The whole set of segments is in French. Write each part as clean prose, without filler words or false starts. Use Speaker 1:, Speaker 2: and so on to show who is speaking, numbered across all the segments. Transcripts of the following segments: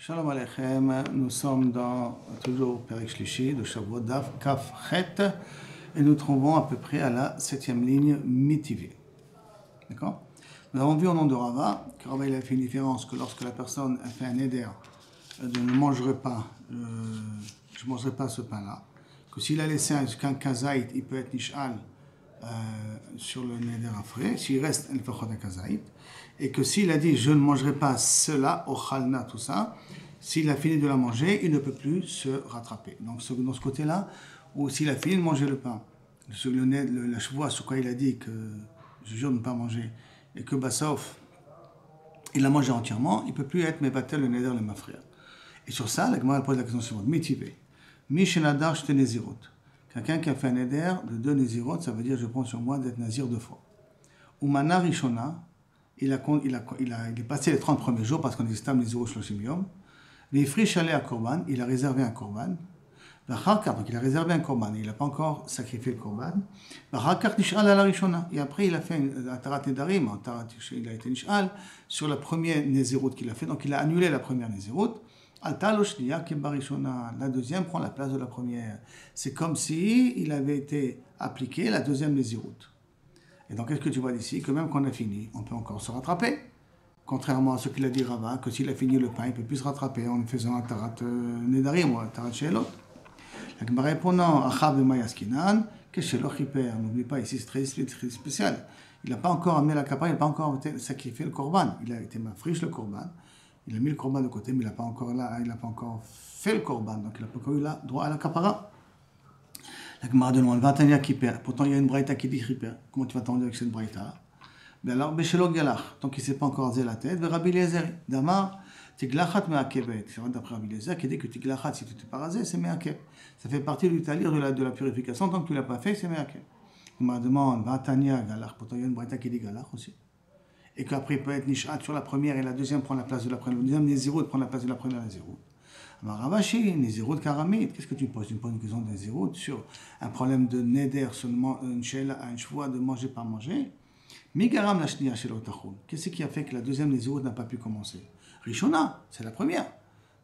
Speaker 1: Shalom Aleichem, nous sommes dans toujours Perek Shlishi de Shavuot Daf Kaf Chet et nous trouvons à peu près à la 7e ligne Mitivé. D'accord? Nous avons vu au nom de Rava que Rava il a fait une différence que lorsque la personne a fait un éder de ne mangerai pas, je ne mangerai pas ce pain-là, que s'il a laissé un kazaït, il peut être nishal sur le neder afré, s'il reste un fachot un kazaït, et que s'il a dit je ne mangerai pas cela, au chalna, tout ça, s'il a fini de la manger, il ne peut plus se rattraper. Donc dans ce côté-là, ou s'il a fini de manger le pain, la chevoie sur quoi il a dit que je jure de ne pas manger, et que Bassof, il a mangé entièrement, il ne peut plus être mevatel le neder le mafria. Et sur ça, la Gemara pose la question suivante, mitivé, mishenadar shte nezirot. Quelqu'un qui a fait un neder de 2 nezirot, ça veut dire je prends sur moi d'être nazir 2 fois. Umana rishona, il est passé les 30 premiers jours parce qu'on est stam nezirot shloshim yom. Vifrish aleh à korban, il a réservé un korban. Vachakar, donc il a réservé un korban, il n'a pas encore sacrifié le korban. Vachakar nishal ala rishona, et après il a fait un tarat nedarim, il a été nishal sur la première nezirot qu'il a fait, donc il a annulé la première nezirot. La deuxième prend la place de la première. C'est comme si il avait été appliqué la deuxième nésiroute. Et donc, qu'est-ce que tu vois d'ici? Que même quand on a fini, on peut encore se rattraper. Contrairement à ce qu'il a dit Rava, que s'il a fini le pain, il ne peut plus se rattraper en faisant un tarat nedarim ou un tarat sheelot. La Gemara répondant, Achav et Mayaskinan, que chez l'Ochiper, n'oublie pas, ici c'est très spécial. Il n'a pas encore amené la kapara, il n'a pas encore sacrifié le korban. Il a été mafriche le korban. Il a mis le korban de côté, mais il n'a pas encore fait le korban, donc il n'a pas encore eu là, droit à la kapara. La Gemara demande, Vatania Kiper, pourtant il y a une braïta qui dit Kiper. Comment tu vas t'entendre avec cette braïta? Ben alors, Béchelo Galach, donc il ne s'est pas encore rasé la tête, Rabbi Eliezer, Damar, Tiglachat Me'akevet. C'est vrai d'après Rabbi Eliezer qui dit que Tiglachat, si tu ne t'es pas rasé, c'est Me'akev. Ça fait partie du talir de la purification, tant que tu ne l'as pas fait, c'est Me'akev. La Gemara demande, Vatania Galach, pourtant il y a une braïta qui dit Galach aussi. Et qu'après il peut être nishat sur la première et la deuxième prend la place de la première. Le deuxième nézirut prend la place de la première nézirut. Alors Ravashi, nézirut karamid, qu'est-ce que tu poses? Tu me poses une question de nézirut sur un problème de neder, seulement une choix de manger par manger. Migaram la shniya shel otachul. Qu'est-ce qui a fait que la deuxième nézirut n'a pas pu commencer? Rishona, c'est la première.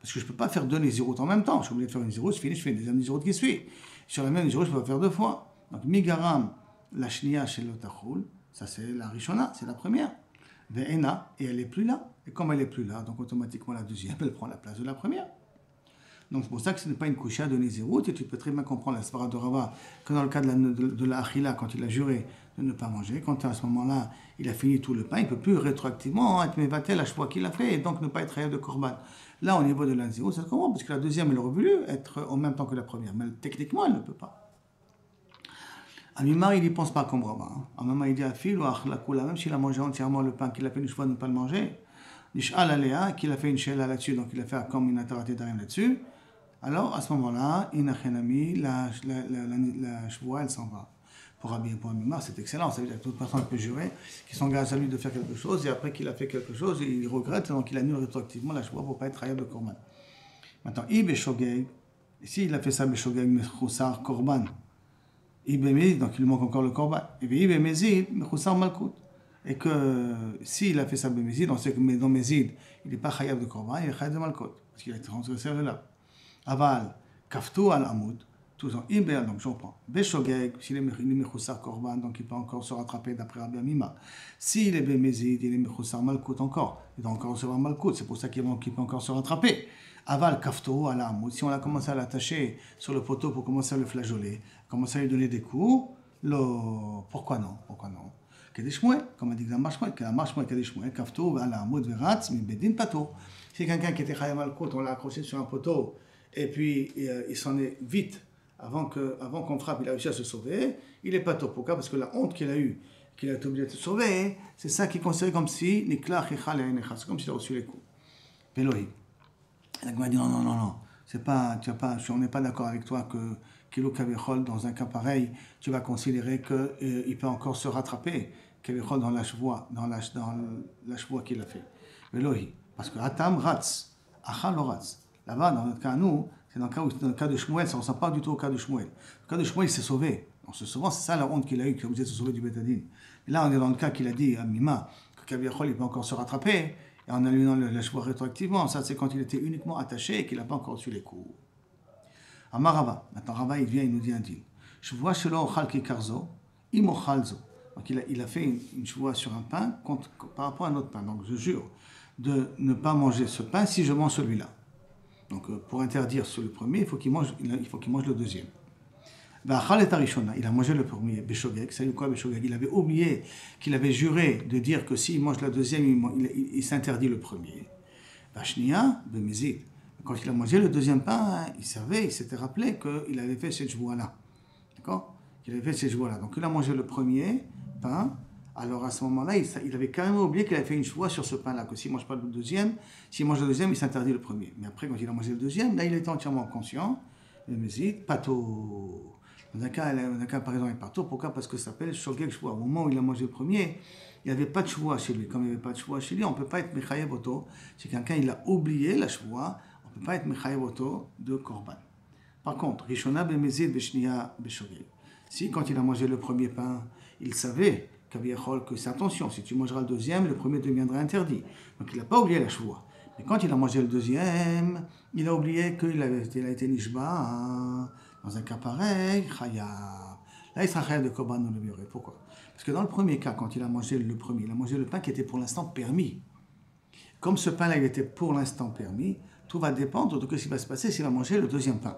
Speaker 1: Parce que je ne peux pas faire 2 nézirut en même temps. Je suis obligé de faire une nézirut, je fais une deuxième nézirut qui suit. Sur la même nézirut, je peux pas faire 2 fois. Donc Migaram la shniya shel otachul, ça c'est la Rishona, c'est la première. Ve'ena, et elle n'est plus là. Et comme elle n'est plus là, donc automatiquement la deuxième, elle prend la place de la première. Donc c'est pour ça que ce n'est pas une kusha de Nézirut, et tu peux très bien comprendre la svara de Rava, que dans le cas de la achila, quand il a juré de ne pas manger, quand à ce moment-là, il a fini tout le pain, il ne peut plus rétroactivement être mevatel à choix qu'il a fait, et donc ne pas être rayé de korban. Là, au niveau de la Nézirut, ça se comprend, parce que la deuxième, elle aurait voulu être en même temps que la première, mais techniquement, elle ne peut pas. Amimar, il n'y pense pas comme Rava. Amimar, il dit à Phil ou à Achlakula, même s'il a mangé entièrement le pain, qu'il a fait une choix de ne pas le manger, Nish'al Aléa, qu'il a fait une shela là-dessus, donc il a fait comme une ataraté d'arim là-dessus, alors à ce moment-là, Inachenami, la chevoie, elle s'en va. Pour Amimar, c'est excellent, ça veut dire que toute personne peut jurer, qu'il s'engage à lui de faire quelque chose, et après qu'il a fait quelque chose, il regrette, donc il annule rétroactivement la chevoie pour ne pas être rayé de korban. Maintenant, Ibeshogeg, s'il a fait ça, Beshogeg, Mechoussar, korban, donc il lui manque encore le korban. Et que s'il a fait ça Bémézid, on sait que dans Mézid, il n'est pas chayav de korban, il est chayav de malkot, parce qu'il a été transgressé là. Aval, kaftou al amoud, tout ça, donc j'en prends. Beshogeg, s'il est mechoussar korban, donc il peut encore se rattraper d'après Rabbi Amima. S'il est Bémézid, il est mechoussar malkot encore, il doit encore recevoir malkot, c'est pour ça qu'il peut encore se rattraper. Aval kafto à l'âme. Si on a commencé à l'attacher sur le poteau pour commencer à le flageoler, commencer à lui donner des coups, pourquoi non? Kedeshmoué, comme on dit dans Marshmoué, Kedeshmoué, kafto à l'âme, veratz, mi bedin pato. Si quelqu'un qui était chayam al-kout, on l'a accroché sur un poteau, et puis il s'en est vite, avant qu'on frappe, il a réussi à se sauver, il est pato. Pourquoi? Parce que la honte qu'il a eue, qu'il a été obligé de se sauver, c'est ça qui est considéré comme si, c'est comme s'il a reçu les coups. Pelohi. La Gemara dit non, on n'est pas d'accord avec toi que Kilo Kavechol, dans un cas pareil, tu vas considérer qu'il peut encore se rattraper, Kavechol dans la chevoie qu'il a fait. Velohi, parce que Atam Ratz, Achal Ratz. Là-bas, dans notre cas, nous, c'est dans le cas de Shmuel, ça ne ressemble pas du tout au cas de Shmuel. Le cas de Shmuel, il s'est sauvé. En se sauvant, c'est ça la honte qu'il a eue, qu'il a obligé de se sauver du Bétadine. Et là, on est dans le cas qu'il a dit à Mima, que Kavechol, il peut encore se rattraper. et en allumant la chevoie rétroactivement. Ça, c'est quand il était uniquement attaché et qu'il n'a pas encore reçu les coups. Amarava. Maintenant, Rava, il vient, il nous dit un deal. Chevoie shelo ochal kikarzo, im ochalzo. Donc, il a fait une chevoie sur un pain par rapport à un autre pain. Donc, je jure de ne pas manger ce pain si je mange celui-là. Donc, pour interdire sur le premier, il faut qu'il mange le deuxième. Il a mangé le premier, Beshogeg. Ça veut dire quoi, Beshogeg? Il avait oublié qu'il avait juré de dire que s'il mange la deuxième, il s'interdit le premier. Vashnia, Bemezid. Quand il a mangé le deuxième pain, il s'était rappelé qu'il avait fait cette joie-là. D'accord? Qu'il avait fait cette joie-là. Donc, il a mangé le premier pain. Alors, à ce moment-là, il avait carrément oublié qu'il avait fait une joie sur ce pain-là, que s'il ne mange pas le deuxième, s'il mange le deuxième, il s'interdit le premier. Mais après, quand il a mangé le deuxième, là, il était entièrement conscient. Bemezid, pato. Dans un cas, par exemple, il est partout. Pourquoi? Parce que ça s'appelle Shogeg Shvoa. Au moment où il a mangé le premier, il n'y avait pas de Shvoa chez lui. Comme il n'y avait pas de Shvoa chez lui, on ne peut pas être Mechayev Oto. Si quelqu'un il a oublié la Shvoa, on ne peut pas être Mechayev Oto de Korban. Par contre, Rishona Bemezid Beshnia Beshogeg. Si, quand il a mangé le premier pain, il savait que c'est attention, si tu mangeras le deuxième, le premier deviendra interdit. Donc il n'a pas oublié la Shvoa. Mais quand il a mangé le deuxième, il a oublié qu'il a été Nishba. Dans un cas pareil, Chayab. Là, il sera Chayab de Korban ou de Bioré. Pourquoi? Parce que dans le premier cas, quand il a mangé le premier, il a mangé le pain qui était pour l'instant permis. Comme ce pain-là, il était pour l'instant permis, tout va dépendre de ce qui va se passer s'il va manger le deuxième pain.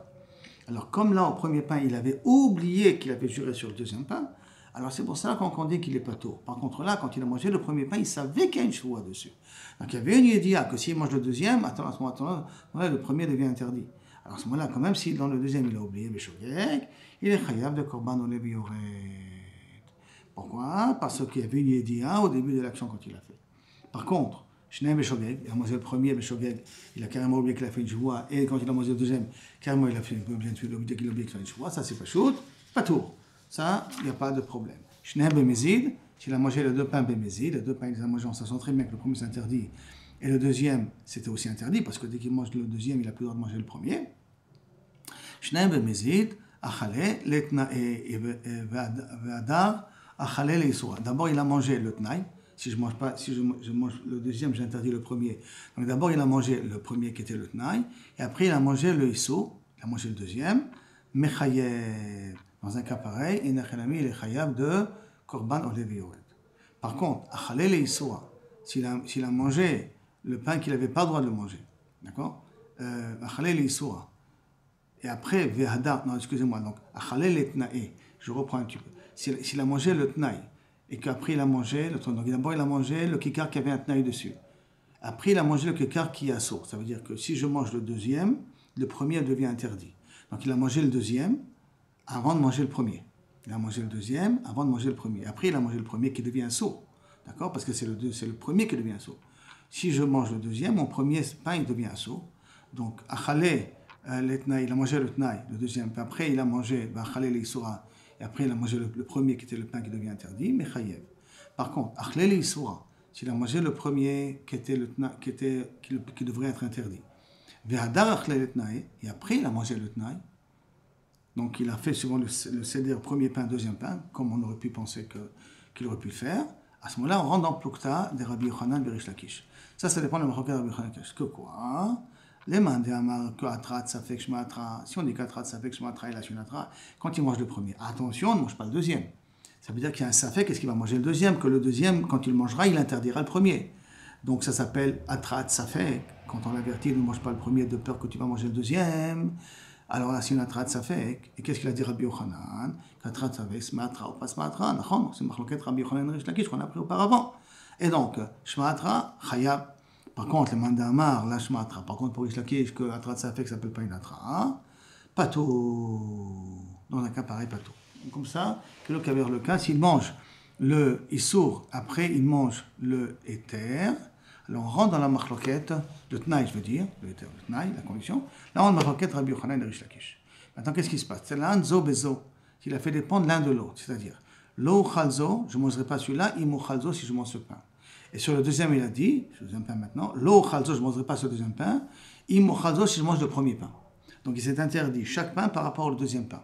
Speaker 1: Alors, comme là, au premier pain, il avait oublié qu'il avait juré sur le deuxième pain, alors c'est pour ça qu'on dit qu'il est pas tôt. Par contre, là, quand il a mangé le premier pain, il savait qu'il y a une choua dessus. Donc, il y avait une idée que s'il mange le deuxième, à ce moment-là, le premier devient interdit. Alors à ce moment-là, quand même, si dans le deuxième, il a oublié Beshogeg, il est Chayab de Korban Ole Bioret. Pourquoi? Parce qu'il y avait une Yediya au début de l'action quand il a fait. Par contre, Shneim Beshogeg, il a mangé le premier Beshogeg, il a carrément oublié qu'il a fait une joie, et quand il a mangé le deuxième, carrément il a fait bien sûr oublié qu'il a oublié qu'il a fait une joie, ça c'est pas shoot, pas tour. Ça, il n'y a pas de problème. Shneim Bemezid, s'il a mangé les deux pains Bemezid, les deux pains, il les a mangés, on s'en sent très bien que le premier c'est interdit. Et le deuxième, c'était aussi interdit, parce que dès qu'il mange le deuxième, il n'a plus le droit de manger le premier. Shneim bemezid, achale, letnae ve'adar, achale le'isura. D'abord, il a mangé le tnaï. Si je mange le deuxième, j'interdis le premier. Donc d'abord, il a mangé le premier qui était le tnaï, et après, il a mangé le isur, il a mangé le deuxième, mechayev. Dans un cas pareil, il est chayav de korban oleviyoret. Par contre, achale le'isura, s'il a mangé le pain qu'il n'avait pas le droit de manger, d'accord? Achale le'isura. Et après, Vehada, non, excusez-moi, donc, Achalel et Tnae, je reprends un petit peu. S'il a mangé le Tnaï, et qu'après il a mangé le Tnaï, donc d'abord il a mangé le Kikar qui avait un Tnaï dessus. Après il a mangé le Kikar qui est assourd. Ça veut dire que si je mange le deuxième, le premier devient interdit. Donc il a mangé le deuxième avant de manger le premier. Il a mangé le deuxième avant de manger le premier. Après il a mangé le premier qui devient assourd. D'accord? Parce que c'est le premier qui devient assourd. Si je mange le deuxième, mon premier pain il devient assourd. Donc, Achalel, il a mangé le tnaï, le deuxième, puis après il a mangé Khalel Isura, et après il a mangé le premier qui était le pain qui devient interdit, mais Chayev. Par contre, Khalel Isura, s'il a mangé le premier qui devrait être interdit, Vehadar Khalel Tnaï, et après il a mangé le tnaï, donc il a fait souvent le seder, premier pain, deuxième pain, comme on aurait pu penser qu'il aurait pu le faire. À ce moment-là, on rentre dans le Plukta de Rabbi Yochanan Berish Lakish. Ça dépend de la Machloket de Rabbi Yochanan Berish Lakish. Que quoi? Les mandés amar que atrat safek shmatra. Si on dit qu'atrat safek shmatra et la shunatra, quand il mange le premier, attention, on ne mange pas le deuxième. Ça veut dire qu'il y a un safek, est-ce qu'il va manger le deuxième? Que le deuxième, quand il mangera, il interdira le premier. Donc ça s'appelle atrat safek. Quand on l'avertit, ne mange pas le premier de peur que tu vas manger le deuxième. Alors là, c'est une atrat safek. Et qu'est-ce qu'il a dit Rabbi Yochanan? Atrat safek, smatra ou pas smatra. C'est machloket Rabbi Yochanan Rish Lakish qu'on a appris auparavant. Et donc, shmatra, chayab. Par contre, le mandamar, la shmatra. Par contre, pour Rish Lakish, que atrat safek ne s'appelle pas une atra. Pato. Dans un cas pareil, pato. Comme ça, que le kaver le cas, s'il mange le issour, après il mange le éther, alors on rentre dans la machloket, le tnaï, je veux dire, le éther, le tnaï, la condition. Là, on a la machloket Rabbi Yochanan et Rish Lakish. Maintenant, qu'est-ce qui se passe? C'est l'un zo bezo, qu'il a fait dépendre l'un de l'autre. C'est-à-dire, lo chalzo, je ne mangerai pas celui-là, imo chalzo si je mange ce pain. Et sur le deuxième, il a dit, sur le deuxième pain maintenant, lo chalzo, je ne mangerai pas ce deuxième pain, imo chalzo si je mange le premier pain. Donc il s'est interdit chaque pain par rapport au deuxième pain.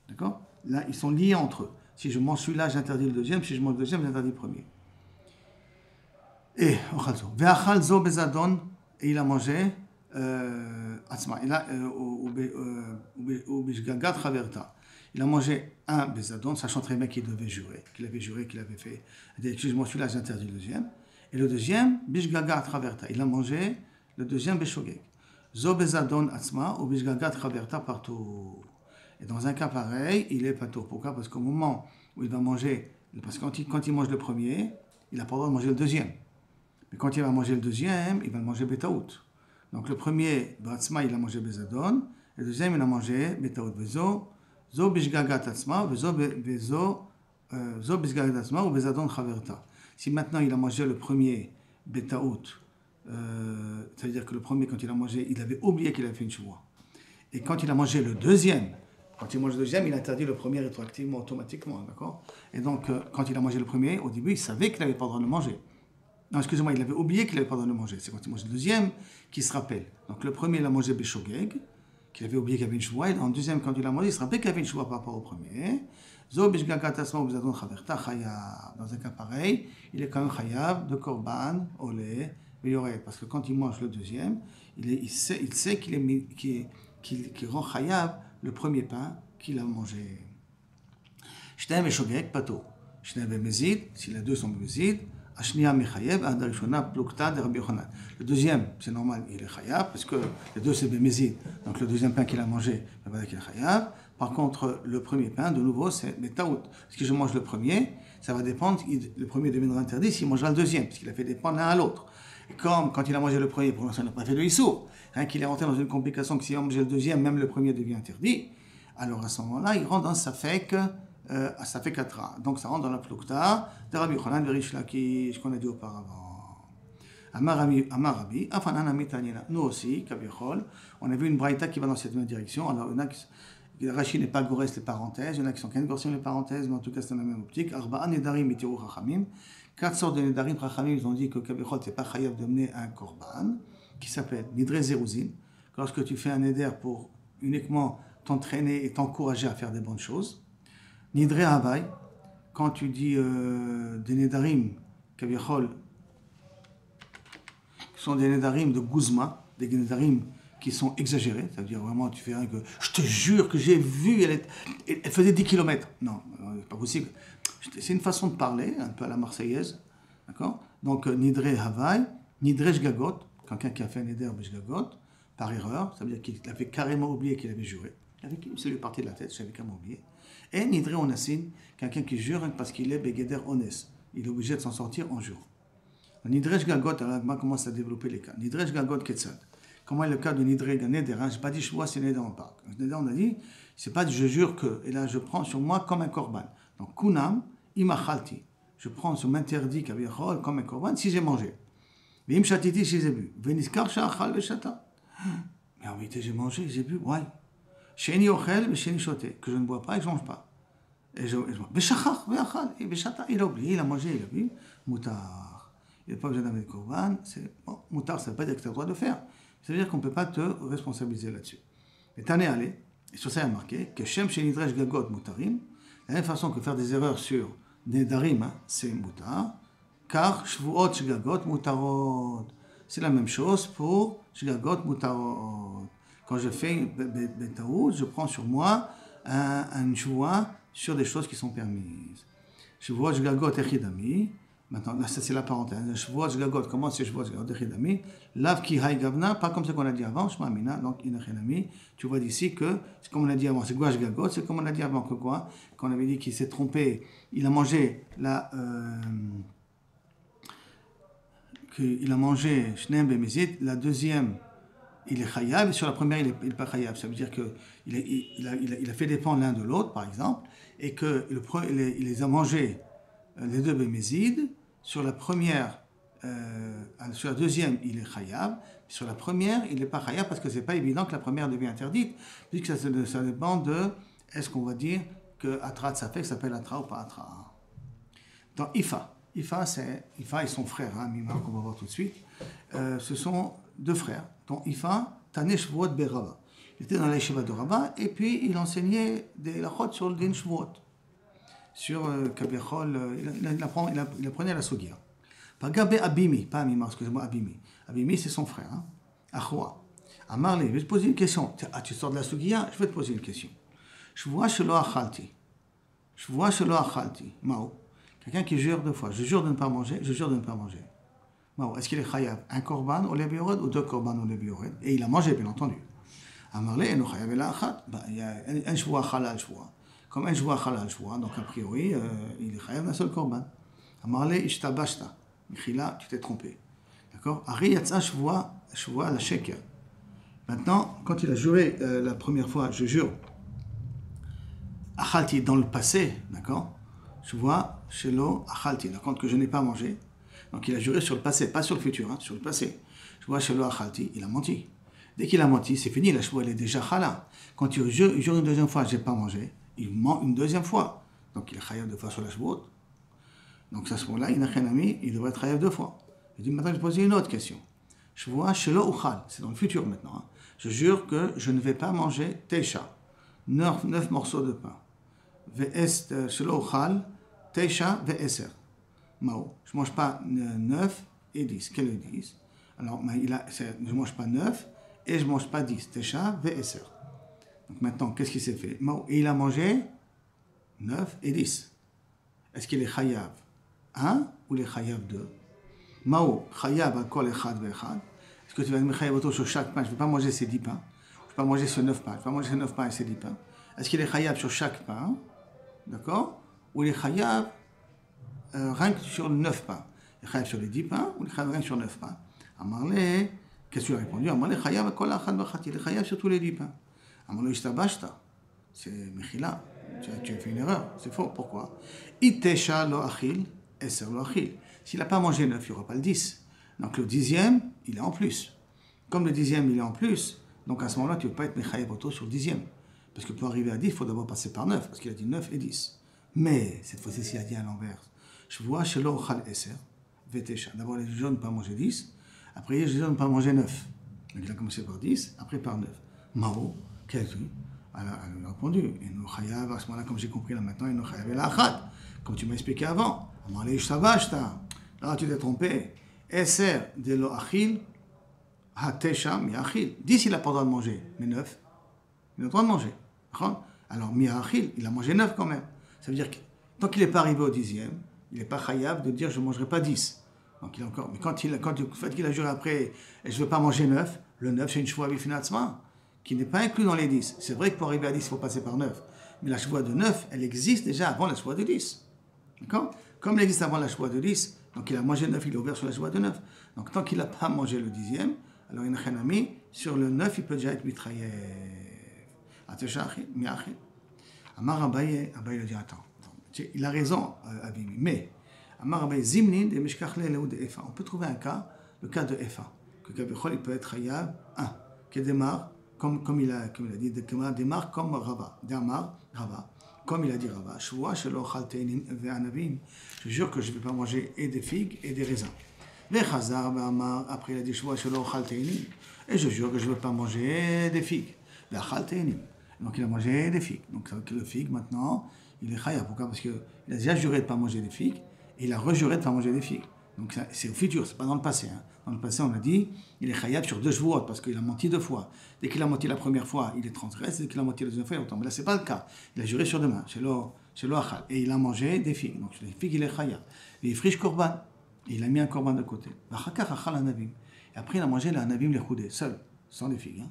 Speaker 1: D'accord? Là, ils sont liés entre eux. Si je mange celui-là, j'interdis le deuxième. Si je mange le deuxième, j'interdis le premier. Et Ochalzo. Ve'achalzo bezadon, et il a mangé, Atzma, ou Bishgagat Chaverta. Il a mangé un bezadon, sachant très bien qu'il devait jurer, qu'il avait fait. Excuse-moi, celui-là, j'interdis le deuxième. Et le deuxième, Bishgagat Chaverta. Il a mangé le deuxième Beshogeg. Zo bezadon Atzma, ou Bishgagat Chaverta partout. Et dans un cas pareil, il est pato. Pourquoi? Parce qu'au moment où il va manger, parce que quand il mange le premier, il n'a pas le droit de manger le deuxième. Mais quand il va manger le deuxième, il va le manger betaout. Donc le premier, Batzma, il a mangé bezadon, et le deuxième, il a mangé betaout. Zo bishgagat atzma, zo bishgagat atzma, ou bezadon chaverta. Si maintenant il a mangé le premier betaout, ça veut dire que le premier, quand il a mangé, il avait oublié qu'il avait fait une choua. Et quand il a mangé le deuxième, quand il mange le deuxième, il interdit le premier rétroactivement, automatiquement, d'accord? Et donc, quand il a mangé le premier, au début, il savait qu'il n'avait pas le droit de le manger. Non, excusez-moi, il avait oublié qu'il n'avait pas le droit de le manger. C'est quand il mange le deuxième qu'il se rappelle. Donc, le premier, il a mangé Beshogeg, qu'il avait oublié qu'il y avait une choua. Et dans le deuxième, quand il a mangé, il se rappelait qu'il y avait une choua par rapport au premier. Zo bishgagat asma ou bezadon chaverta chayav. Dans un cas pareil, il est quand même chayav de korban, olé, veyoret. Parce que quand il mange le deuxième, il sait qu'il rend chayav le premier pain qu'il a mangé. Shneim beshogeg pato. Shneim bemezid, si les deux sont bemezid, Ashnia mechayev, adarishona plukta de Rabbi Yochanan. Le deuxième, c'est normal, il est chayav, parce que les deux c'est bemezid. Donc le deuxième pain qu'il a mangé, il va dire qu'il est chayav. Par contre, le premier pain, de nouveau, c'est betaout. Si je mange le premier, ça va dépendre, le premier deviendra interdit s'il mangera le deuxième, parce qu'il a fait dépendre l'un à l'autre. Et comme quand il a mangé le premier, pour l'instant, il n'a pas fait de issour, rien qu'il est rentré dans une complication que s'il a mangé le deuxième, même le premier devient interdit, alors à ce moment-là, il rentre dans sa fek, ça fait 4 ans. Donc ça rentre dans la plukta de Rabbi Yochanan de Rish Lakish qu'on a dit auparavant. Amar Rabbi, Afanan Amitanina. Nous aussi, Kavichol, on a vu une braïta qui va dans cette même direction. Alors, il y en a qui, Rashi n'est pas gorès les parenthèses, il y en a qui sont gorsim les parenthèses, mais en tout cas c'est dans la même optique. Arba'a Nedarim Itiru Chachamim. 4 sortes de Nedarim Chachamim, ils ont dit que Kavichol, c'est pas chayav de mener un korban, qui s'appelle Nidre Zeruzin. Lorsque tu fais un neder pour uniquement t'entraîner et t'encourager à faire des bonnes choses. Nidre Havai, quand tu dis des Nedarim, Kavichol, qui sont des Nedarim de Guzma, des Nedarim qui sont exagérés, ça veut dire vraiment, tu fais rien que, je te jure que j'ai vu, elle faisait 10 km. Non, c'est pas possible. C'est une façon de parler, un peu à la marseillaise, d'accord? Donc, Nidre Havai, Nidre Shgagot, quelqu'un qui a fait un Neder Shgagot, par erreur, ça veut dire qu'il avait carrément oublié qu'il avait juré. C'est lui parti de la tête, j'avais carrément oublié. Et Nidre Onasin, quelqu'un qui jure parce qu'il est Begeder Ones. Il est obligé de s'en sortir en jurant. Nidre Shgagot, alors on commence à développer les cas. Nidre Shgagot Ketzad. Comment est le cas de Nidre Neder? Je n'ai pas dit Shvoa, c'est Neder en parle. Neder, on a dit, c'est pas je jure que, et là je prends sur moi comme un korban. Donc Kunam, Imachalti. Je prends sur m'interdit Kavichol comme un korban si j'ai mangé. Vim Shatiti si j'ai bu. Veniskar Shachal Veshata. Mais en vérité, j'ai mangé, j'ai bu, ouais. Sheni Ochel, Sheni Shote. Que je ne bois pas et que je ne mange pas. Et je mange. Veshachach, Veachal. Et Veshata, il a oublié, il a mangé, il a bu. Moutar. Il n'y a pas besoin d'avoir de korban. Bon, moutar, ça ne veut pas dire que tu as le droit de le faire. Ça veut dire qu'on ne peut pas te responsabiliser là-dessus. Et t'en es allé, et sur ça il y a marqué que Shem Shenidresh Gagot Moutarim, de la même façon que faire des erreurs sur Nedarim, hein, c'est Moutar, car Shvuot Shgagot Moutarot. C'est la même chose pour Shgagot Moutarot. Quand je fais Betaout, je prends sur moi un Shvuah sur des choses qui sont permises. Shvuot Shgagot Echidami. Maintenant, là, ça c'est la parenthèse. Shvuot Shgagot, comment c'est Shvuot Shgagot Echidami? Lav ki hay gavna, pas comme ce qu'on a dit avant, Shma Amina, donc Inachinami. Tu vois d'ici que, c'est comme on a dit avant, c'est quoi Shgagot? C'est comme on a dit avant que quoi? Qu'on avait dit qu'il s'est trompé, il a mangé il a mangé Shneim Bemezid, la deuxième, il est chayav, et sur la première, il n'est pas chayav. Ça veut dire qu'il a fait dépendre l'un de l'autre, par exemple, et qu'il les a mangés, les deux Bemezid. Sur la première, sur la deuxième, il est chayav. Sur la première, il n'est pas chayav parce que c'est pas évident que la première devient interdite, puisque ça dépend de, est-ce qu'on va dire que Atra Tzafek s'appelle Atra ou pas Atra. Dans Ifa, et son frère, hein, Mimar, qu'on va voir tout de suite, ce sont deux frères. Donc Ifa, Taneh Shvuot Berava. Il était dans la yeshiva de Rabat, et puis il enseignait des lachot sur le din Shvuot. Sur Kavichol, il apprenait la Sugia. Pas Gabé Abimi, pas Amimar, excusez-moi, Abimi. Abimi, c'est son frère. Hein? Achoua. Amarle, je vais te poser une question. Ah, tu sors de la Sougiya, je vais te poser une question. Je vois chez Achalti. Je vois chez Achalti. Mao. Quelqu'un qui jure 2 fois. Je jure de ne pas manger, je jure de ne pas manger. Mao. Est-ce qu'il est chayav un korban au lébiorod ou 2 korban au lébiorod? Et il a mangé, bien entendu. Amarle, et nous chayav la achat. Il y a un choua halal choua. Comme un choua halal choua, donc a priori, il est chayav d'un seul korban. Amarle, ishtabashta. Michila, tu t'es trompé. D'accord? Ari yatsa choua la sheker. Maintenant, quand il a juré la première fois, je jure, achalti dans le passé, d'accord? Je vois shelo achalti, d'accord, que je n'ai pas mangé. Donc il a juré sur le passé, pas sur le futur, hein, sur le passé. Je vois shelo achalti, il a menti. Dès qu'il a menti, c'est fini, la choua elle est déjà chala. Quand il jure une deuxième fois, je n'ai pas mangé, il ment une deuxième fois. Donc il est chayav 2 fois sur la choua. Donc à ce moment-là, il n'a rien ami, il devrait être chayav 2 fois. Je dis maintenant, je vais poser une autre question. Je vois shelo uchal, c'est dans le futur maintenant. Hein. Je jure que je ne vais pas manger teisha, 9 morceaux de pain. Ve'est shelo uchal, teisha ve'eser. Mao. Je ne mange pas 9 et 10. Quel est 10? Alors, je ne mange pas 9 et je ne mange pas 10. Teisha ve'eser. Donc maintenant, qu'est-ce qui s'est fait? Mao. Et il a mangé 9 et 10. Est-ce qu'il est chayav 1 ou il est chayav 2? Mao, chayav al kol echad ve'echad. Est-ce que tu vas me chayav auto sur chaque pain? Je ne vais pas manger ces 10 pains. Je ne vais pas manger ces 9 pains. Je ne vais pas manger ces 9 pains et ces 10 pains. Est-ce qu'il est chayav sur chaque pain? D'accord? Ou il est chayav rien que sur 9 pains? Il est chayav sur les 10 pains ou il est chayav rien que sur 9 pains? Amarle, qu'est-ce que tu as répondu? Amarle, chayav al kol echad ve'echad. Il est chayav sur tous les 10 pains. Amarle, ishtabashta. C'est mechila. Tu as fait une erreur. C'est faux. Pourquoi? Itesha lo achil, eser lo achil. S'il n'a pas mangé 9, il n'y aura pas le 10. Donc le 10e, il est en plus. Comme le 10e, il est en plus, donc à ce moment-là, tu ne peux pas être mechayev auto sur le 10e. Parce que pour arriver à 10, il faut d'abord passer par 9, parce qu'il a dit 9 et 10. Mais, cette fois-ci, il a dit à l'envers. Je vois chez l'ochal eser, vetesha. D'abord, les gens ne pas manger 10, après, les gens ne pas manger 9. Donc il a commencé par 10, après par 9. Mao, qu'est-ce que elle a répondu. Et nous chayav, à ce moment-là, comme j'ai compris là maintenant, il nous chayav la achat, comme tu m'as expliqué avant. Amalei shtabashta. Là, tu t'es trompé. Eser de lo achil, ha tesha mi achil. 10, il n'a pas le droit de manger, mais 9, il a le droit de manger. Alors, mi achil, il a mangé 9 quand même. Ça veut dire que tant qu'il n'est pas arrivé au 10e, il n'est pas chayav de dire je ne mangerai pas 10. Donc il a encore. Mais quand le fait qu'il a juré après, je ne veux pas manger 9, le 9, c'est une choua bifinatzma, qui n'est pas inclus dans les 10. C'est vrai que pour arriver à 10, il faut passer par 9. Mais la choua de 9, elle existe déjà avant la choua de 10. D'accord? Comme elle existe avant la choua de 10, donc il a mangé 9, il est ouvert sur la choua de 9. Donc tant qu'il n'a pas mangé le 10e, alors il n'a rien ami, sur le 9, il peut déjà être mitraillé. Amar Abaye, Abaye lui dit attends, il a raison, Abimi, mais Amar Abaye, Zimnin de Mishkachle Leou de Efa. On peut trouver un cas, le cas de Efa, que Kabechol il peut être Chayav, qui démarre, comme il a dit, démarre comme Rava, démarre Rava. Comme il a dit Rava, je jure que je ne vais pas manger et des figues et des raisins. Après il a dit, et je jure que je ne vais pas manger des figues. Donc il a mangé des figues. Donc le figue maintenant, il est chaya. Pourquoi? Parce qu'il a déjà juré de ne pas manger des figues et il a rejuré de ne pas manger des figues. Donc c'est au futur, c'est pas dans le passé. Hein. Dans le passé, on a dit, il est chayab sur 2 shvuot parce qu'il a menti 2 fois. Dès qu'il a menti la première fois, il est transgresse. Dès qu'il a menti la deuxième fois, il est autant. Mais là, c'est pas le cas. Il a juré sur 2 mains, chez l'oachal. Et il a mangé des figues. Donc les figues, il est chayab. Et il friche korban. Et il a mis un korban de côté. Et après, il a mangé l'anavim les choudés, seul, sans les figues. Hein.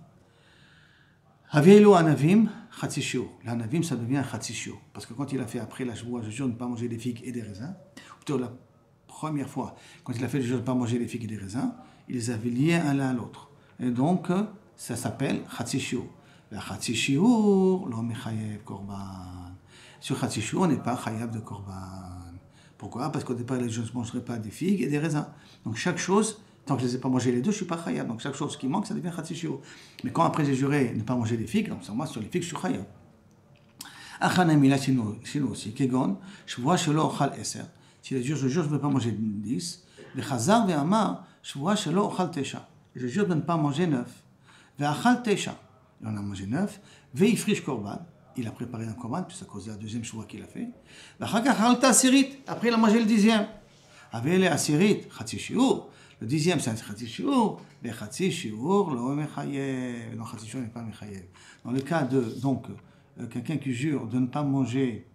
Speaker 1: Avielo anavim, chatzishio. L'anavim, ça devient chatzishio. Parce que quand il a fait après la joie, je jure de ne pas manger des figues et des raisins, ou plutôt la première fois, quand il a fait le jeu de ne pas manger des figues et des raisins, il les avait liés un l'un à l'autre. Et donc, ça s'appelle chatzishio. La chatzishio, l'homme est chayev korban. Sur chatzishio, on n'est pas chayev de korban. Pourquoi? Parce qu'au départ, je ne mangerai pas des figues et des raisins. Donc chaque chose, tant que je ne les ai pas mangés les deux, je ne suis pas chayav. Donc chaque chose qui manque, ça devient chatzishio. Mais quand après j'ai juré de ne pas manger des figues, donc moi sur les figues, je suis chayav. Achanamila chez nous aussi, kegon, je vois chez l'ochal eser. Si je jure, je ne veux pas manger 10. Le chazar ve'amar, je vois chez l'ochal tesha. Je jure de ne pas manger 9. Ve'achal tesha. Il en a mangé 9. Ve'ifrish korban. Il a préparé un korban, puis ça causait la deuxième choix qu'il a fait. Après, il a mangé le 10e. Avec les Asirit, Khatsi Shiur. Le 10e, c'est un Khatsi Shiur. Les Khatsi Shiur, lo Mechayev. Non, Khatsi Shiur n'est pas Mechayev. Dans le cas de, donc, quelqu'un qui jure de ne pas manger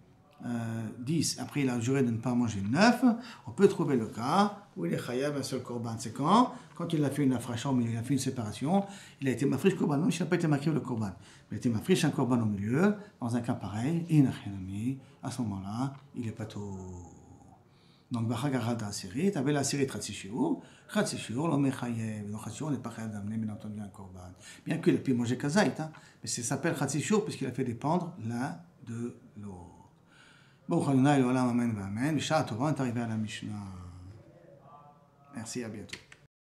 Speaker 1: 10, après il a juré de ne pas manger 9, on peut trouver le cas où il est Chayav un seul korban. C'est quand il a fait une afracha, mais il a fait une séparation, il a été mafrish korban, non, il n'a pas été marqué le korban. Il a été mafrish un korban au milieu, dans un cas pareil, et à ce moment-là, il est pas tout. Donc, Bachagarada Asirit, avec la Asirit Khatsishiur, l'homme Chayev. Donc, Khatsishiur n'est pas Chayav d'amener, bien entendu, un korban. Bien qu'il ait pu manger Kazaït, hein, mais ça s'appelle Khatsishiur puisqu'il a fait dépendre l'un de l'autre. Bon, Amen, Amen. Bishat Tova, on est arrivé à la Mishnah. Merci, à bientôt.